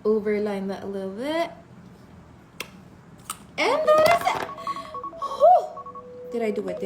overline that a little bit. And that is it. Whew. Did I do it?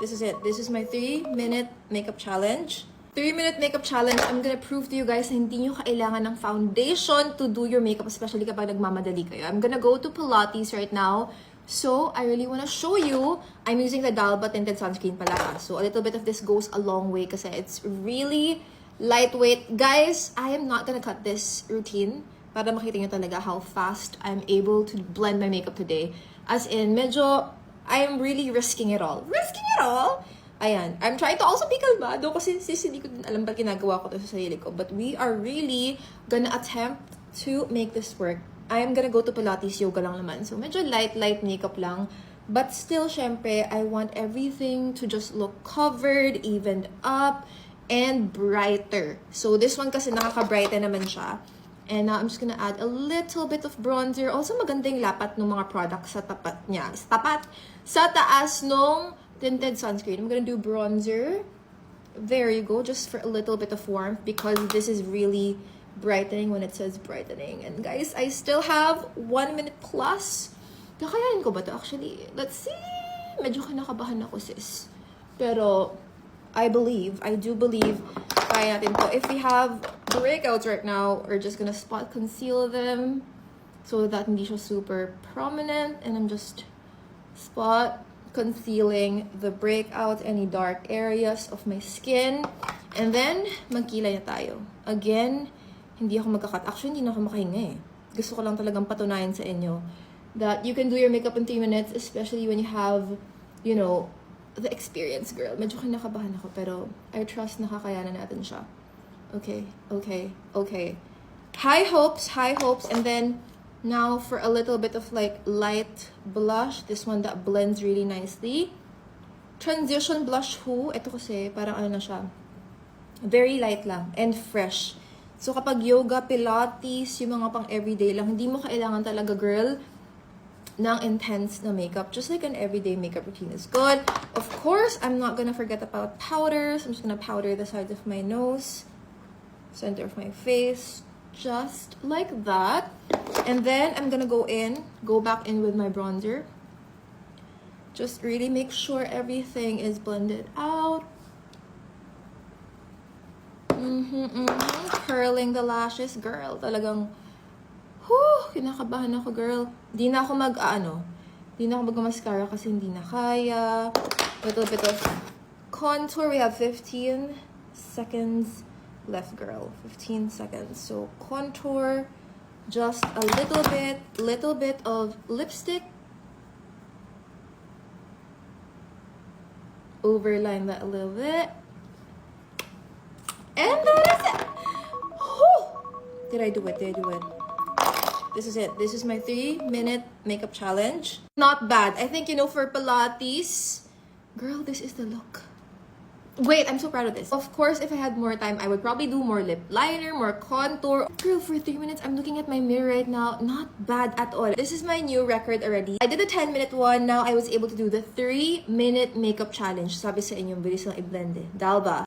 This is it. This is my 3-minute makeup challenge. 3-minute makeup challenge. I'm gonna prove to you guys na hindi nyo kailangan ng foundation to do your makeup, especially kapag nagmamadali kayo. I'm gonna go to Pilates right now. So, I really wanna show you. I'm using the Dalba Tinted Sunscreen pala. So, a little bit of this goes a long way kasi it's really lightweight. Guys, I am not gonna cut this routine para makita nyo talaga how fast I'm able to blend my makeup today. As in, medyo, I am really risking it all. Risking it all? Ayan. I'm trying to also be kalmado kasi hindi ko din alam ba ginagawa ko to sa sarili ko. But we are really gonna attempt to make this work. I am gonna go to Pilates, yoga lang naman. So, medyo light makeup lang. But still, syempre, I want everything to just look covered, evened up, and brighter. So, this one kasi nakaka-brighten naman siya. And now, I'm just gonna add a little bit of bronzer. Also, magandang lapat ng mga products sa tapat niya. Sa taas nung tinted sunscreen. I'm gonna do bronzer. There you go. Just for a little bit of warmth because this is really brightening when it says brightening. And guys, I still have 1 minute plus. Kakayanin ko ba to? Actually, let's see. Medyo kinakabahan ako, sis. Pero, I do believe, kaya natin to. If we have breakouts right now, we're just gonna spot conceal them so that hindi siya super prominent. And I'm just spot concealing the breakouts, any dark areas of my skin. And then, magkilay na tayo. Again, hindi ako magkakat. Actually, hindi na ako makahinga eh. Gusto ko lang talagang patunayan sa inyo that you can do your makeup in 3 minutes, especially when you have, you know, the experience, girl. Medyo kinakabahan ako, pero I trust na kakayanan natin siya. Okay. High hopes. And then, now for a little bit of like light blush. This one that blends really nicely. Transition blush who. Ito kasi parang ano na siya. Very light lang and fresh. So kapag yoga, Pilates, yung mga pang everyday lang, hindi mo kailangan talaga, girl, ng intense na makeup. Just like an everyday makeup routine is good. Of course, I'm not gonna forget about powders. I'm just gonna powder the sides of my nose, center of my face, just like that. And then I'm gonna go back in with my bronzer. Just really make sure everything is blended out. Curling the lashes, girl. Talagang, kinakabahan ako, girl. Di na ako mag-mascara kasi hindi na kaya. Little bit of contour. We have 15 seconds left, girl. 15 seconds. So, contour. Just a little bit of lipstick. Overline that a little bit. And that is it. Whew. Did I do it? This is it. This is my 3-minute makeup challenge. Not bad. I think, for Pilates, girl, this is the look. Wait, I'm so proud of this. Of course, if I had more time, I would probably do more lip liner, more contour. Girl, for 3 minutes, I'm looking at my mirror right now. Not bad at all. This is my new record already. I did the 10-minute one. Now, I was able to do the 3-minute makeup challenge. Sabi sa inyo, bilis lang i-blend eh. Dalba.